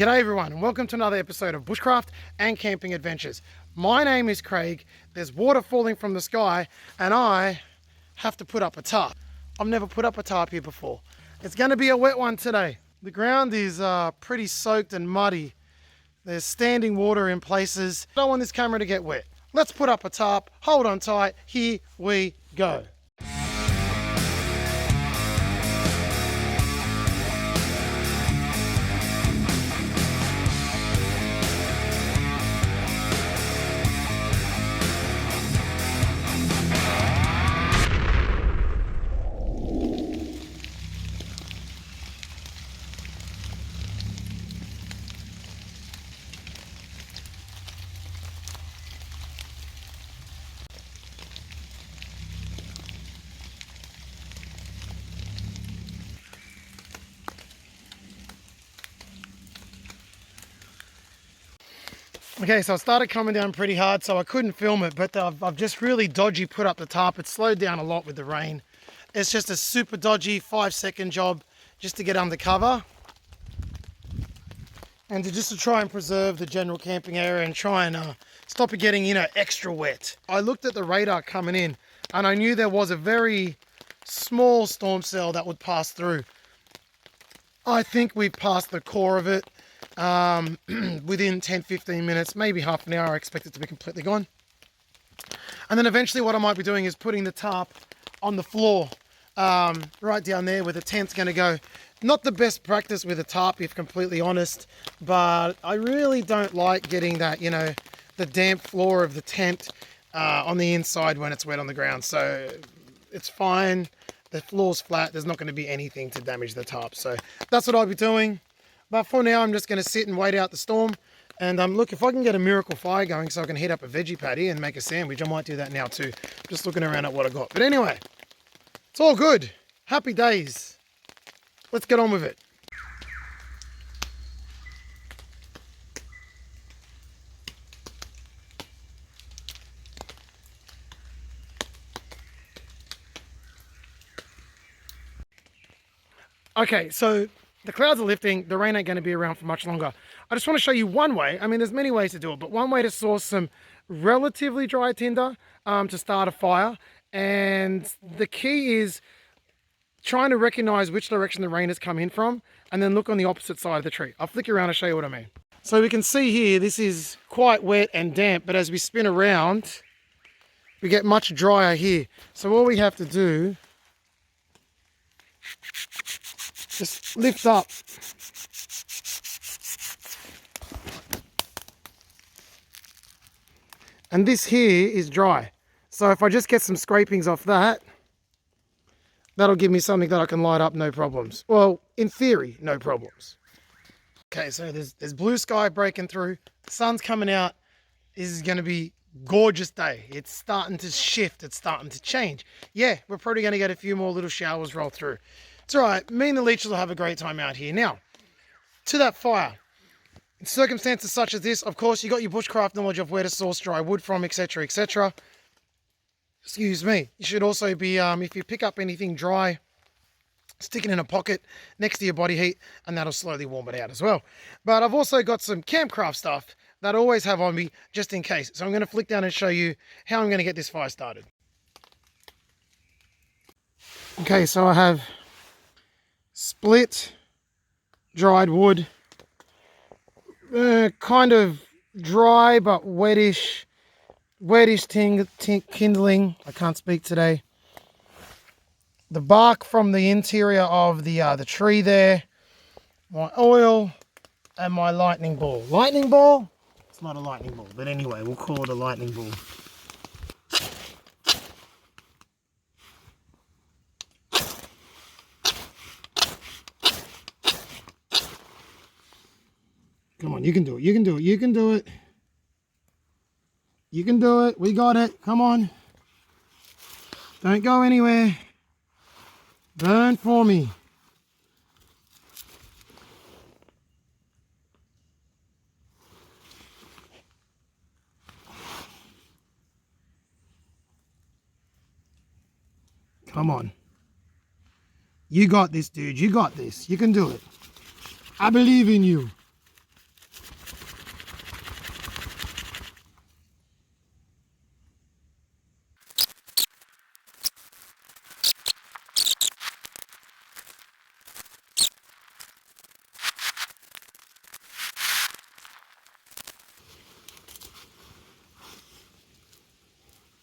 G'day everyone and welcome to another episode of Bushcraft and Camping Adventures. My name is Craig, there's water falling from the sky and I have to put up a tarp. I've never put up a tarp here before. It's going to be a wet one today. The ground is pretty soaked and muddy. There's standing water in places. I don't want this camera to get wet. Let's put up a tarp, hold on tight, here we go. Okay, so it started coming down pretty hard, so I couldn't film it, but I've just really dodgy put up the tarp. It slowed down a lot with the rain. It's just a super dodgy 5-second job just to get under cover and to try and preserve the general camping area and try and stop it getting, extra wet. I looked at the radar coming in and I knew there was a very small storm cell that would pass through. I think we've passed the core of it. Within 10-15 minutes, maybe half an hour, I expect it to be completely gone. And then eventually what I might be doing is putting the tarp on the floor, right down there where the tent's going to go. Not the best practice with a tarp, if completely honest, but I really don't like getting that, the damp floor of the tent on the inside when it's wet on the ground. So it's fine. The floor's flat. There's not going to be anything to damage the tarp. So that's what I'll be doing. But for now, I'm just going to sit and wait out the storm. And look, if I can get a miracle fire going so I can heat up a veggie patty and make a sandwich, I might do that now too. Just looking around at what I got. But anyway, it's all good. Happy days. Let's get on with it. Okay, so the clouds are lifting, the rain ain't going to be around for much longer. I just want to show you one way. I mean, there's many ways to do it, but one way to source some relatively dry tinder to start a fire. And the key is trying to recognize which direction the rain has come in from and then look on the opposite side of the tree. I'll flick you around and show you what I mean. So we can see here, this is quite wet and damp, but as we spin around, we get much drier here. So all we have to do, just lift up. And this here is dry. So if I just get some scrapings off that, that'll give me something that I can light up, no problems. Well, in theory, no problems. Okay, so there's blue sky breaking through. The sun's coming out. This is going to be a gorgeous day. It's starting to shift. It's starting to change. Yeah, we're probably going to get a few more little showers roll through. It's all right. Me and the leeches will have a great time out here. Now, to that fire. In circumstances such as this, of course, you got your bushcraft knowledge of where to source dry wood from, etc., etc. Excuse me. You should also be, if you pick up anything dry, stick it in a pocket next to your body heat, and that'll slowly warm it out as well. But I've also got some campcraft stuff that I always have on me, just in case. So I'm going to flick down and show you how I'm going to get this fire started. Okay, so I have split dried wood, kind of dry but wettish kindling. I can't speak today. The bark from the interior of the tree there, my oil, and my lightning ball. Lightning ball? It's not a lightning ball, but anyway, we'll call it a lightning ball. Come on, you can do it. You can do it. You can do it. You can do it. We got it. Come on. Don't go anywhere. Burn for me. Come on. You got this, dude. You got this. You can do it. I believe in you.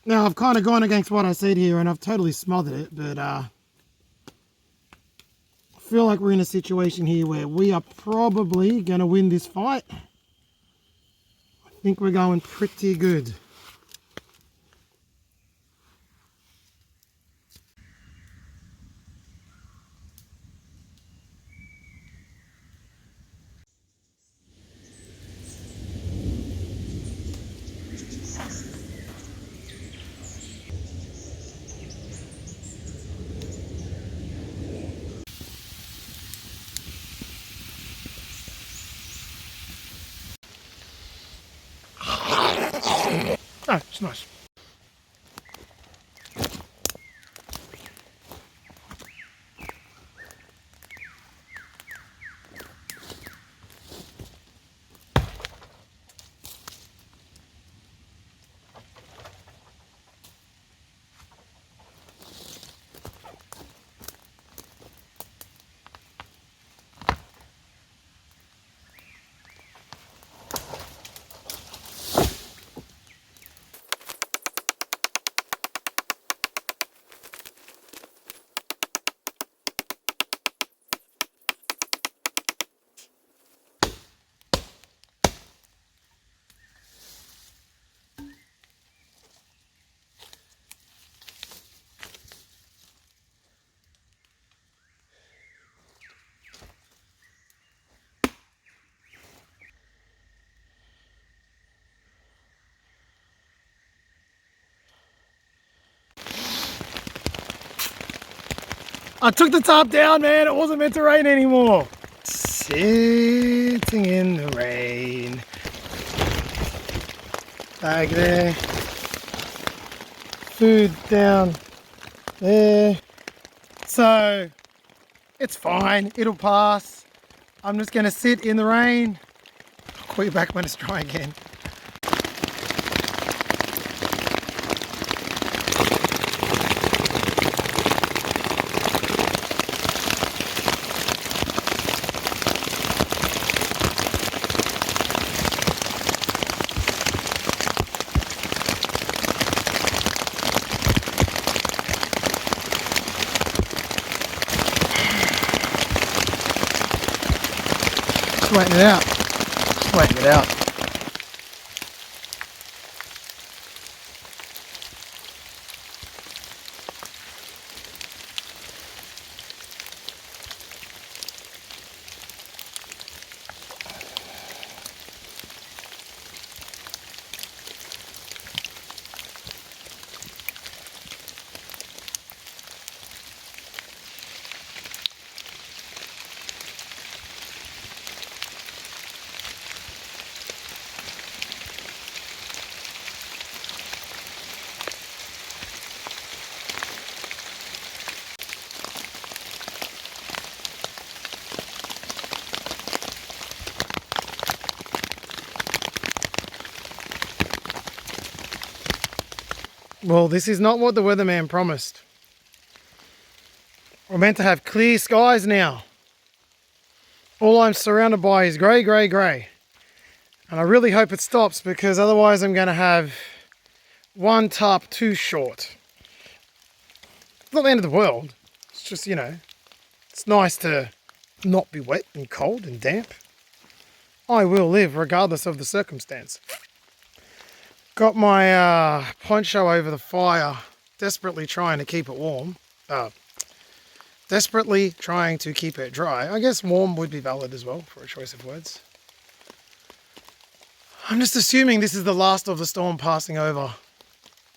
Now, I've kind of gone against what I said here and I've totally smothered it, but I feel like we're in a situation here where we are probably going to win this fight. I think we're going pretty good. Oh, it's nice. I took the top down, man. It wasn't meant to rain anymore. Sitting in the rain. Bag there. Food down there. So, it's fine. It'll pass. I'm just going to sit in the rain. I'll call you back when it's dry again. Just waiting it out. Just waiting it out. Well, this is not what the weatherman promised. We're meant to have clear skies now. All I'm surrounded by is grey, grey, grey. And I really hope it stops, because otherwise I'm going to have one tarp too short. It's not the end of the world. It's just, you know, it's nice to not be wet and cold and damp. I will live regardless of the circumstance. Got my poncho over the fire, desperately trying to keep it warm. Desperately trying to keep it dry. I guess warm would be valid as well for a choice of words. I'm just assuming this is the last of the storm passing over.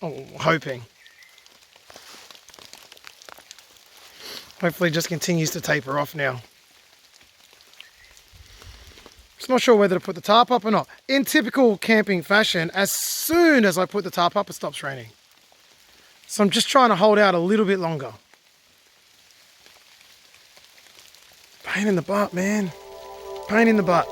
Oh, hoping. Hopefully it just continues to taper off now. Just not sure whether to put the tarp up or not. In typical camping fashion, as soon as I put the tarp up, it stops raining. So I'm just trying to hold out a little bit longer. Pain in the butt, man. Pain in the butt.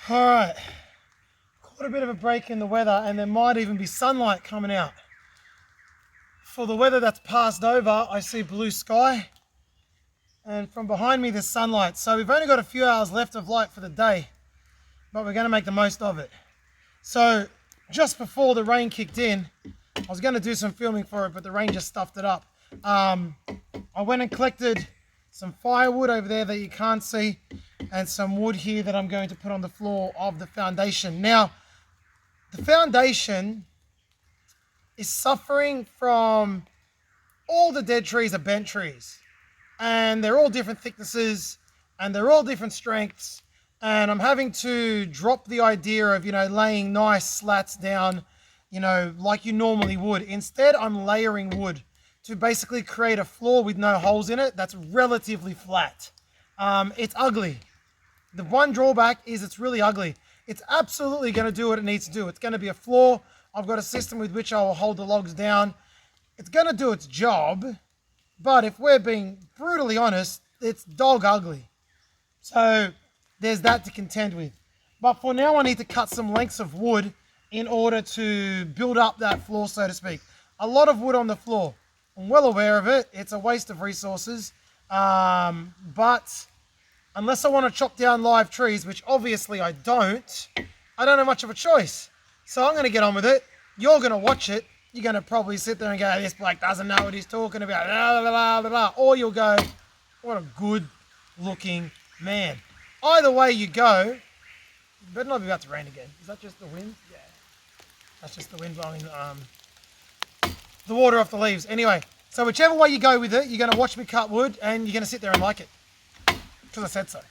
All right, caught a bit of a break in the weather, and there might even be sunlight coming out. For the weather that's passed over, I see blue sky, and from behind me there's sunlight. So we've only got a few hours left of light for the day, but we're going to make the most of it. So just before the rain kicked in, I was going to do some filming for it, but the rain just stuffed it up. I went and collected some firewood over there that you can't see, and some wood here that I'm going to put on the floor of the foundation. Now, the foundation is suffering from all the dead trees are bent trees, and they're all different thicknesses, and they're all different strengths, and I'm having to drop the idea of, laying nice slats down, like you normally would. Instead, I'm layering wood to basically create a floor with no holes in it that's relatively flat. It's ugly. The one drawback is it's really ugly. It's absolutely going to do what it needs to do. It's going to be a floor. I've got a system with which I will hold the logs down. It's going to do its job, but if we're being brutally honest, it's dog ugly. So there's that to contend with. But for now, I need to cut some lengths of wood in order to build up that floor, so to speak. A lot of wood on the floor. I'm well aware of it. It's a waste of resources. But unless I want to chop down live trees, which obviously I don't have much of a choice. So I'm going to get on with it. You're going to watch it. You're going to probably sit there and go, this bloke doesn't know what he's talking about. Blah, blah, blah, blah, blah. Or you'll go, what a good looking man. Either way you go, it better not be about to rain again. Is that just the wind? Yeah. That's just the wind blowing the water off the leaves. Anyway, so whichever way you go with it, you're going to watch me cut wood and you're going to sit there and like it. Because I said so.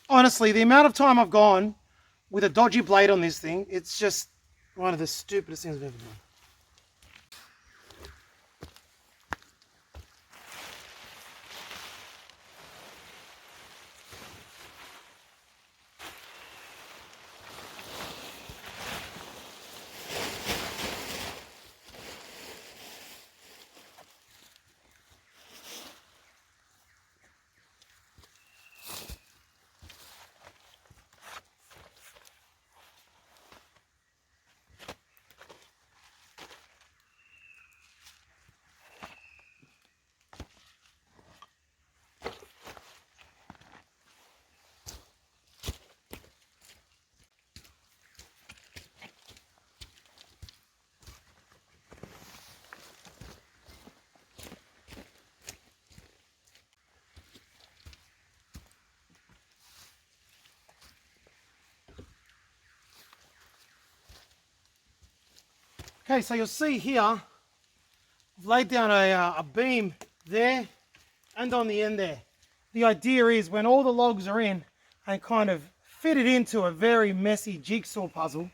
Honestly, the amount of time I've gone with a dodgy blade on this thing, it's just one of the stupidest things I've ever done. Okay, so you'll see here, I've laid down a beam there and on the end there. The idea is when all the logs are in and kind of fit it into a very messy jigsaw puzzle,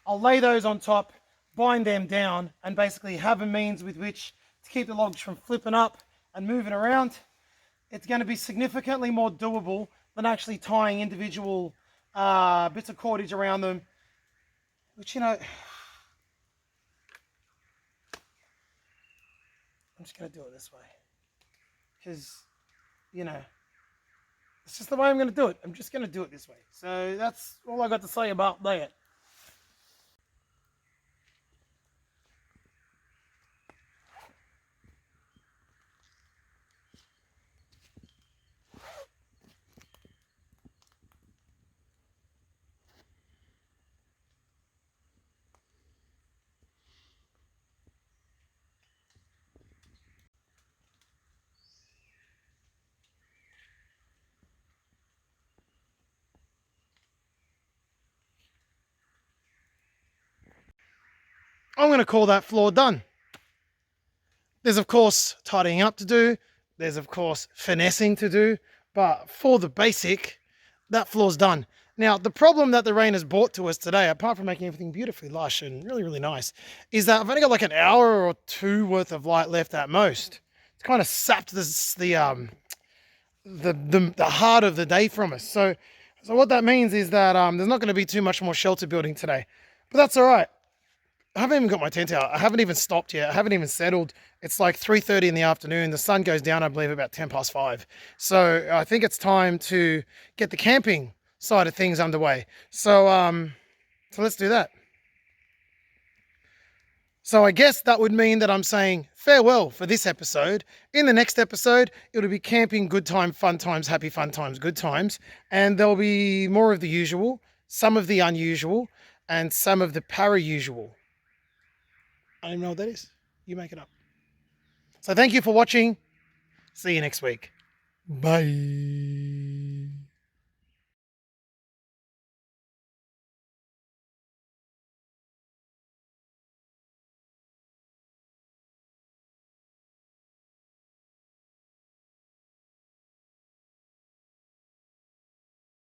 I'll lay those on top, bind them down, and basically have a means with which to keep the logs from flipping up and moving around. It's going to be significantly more doable than actually tying individual bits of cordage around them, which, I'm just going to do it this way because, it's just the way I'm going to do it. I'm just going to do it this way. So that's all I got to say about that. I'm going to call that floor done. There's, of course, tidying up to do. There's, of course, finessing to do. But for the basic, that floor's done. Now, the problem that the rain has brought to us today, apart from making everything beautifully lush and really, really nice, is that I've only got like an hour or two worth of light left at most. It's kind of sapped the heart of the day from us. So what that means is that there's not going to be too much more shelter building today. But that's all right. I haven't even got my tent out. I haven't even stopped yet. I haven't even settled. It's like 3:30 in the afternoon. The sun goes down, I believe, about 5:10. So I think it's time to get the camping side of things underway. So let's do that. So I guess that would mean that I'm saying farewell for this episode. In the next episode, it'll be camping, good time, fun times, happy fun times, good times. And there'll be more of the usual, some of the unusual, and some of the para-usual. I don't even know what that is. You make it up. So thank you for watching. See you next week. Bye.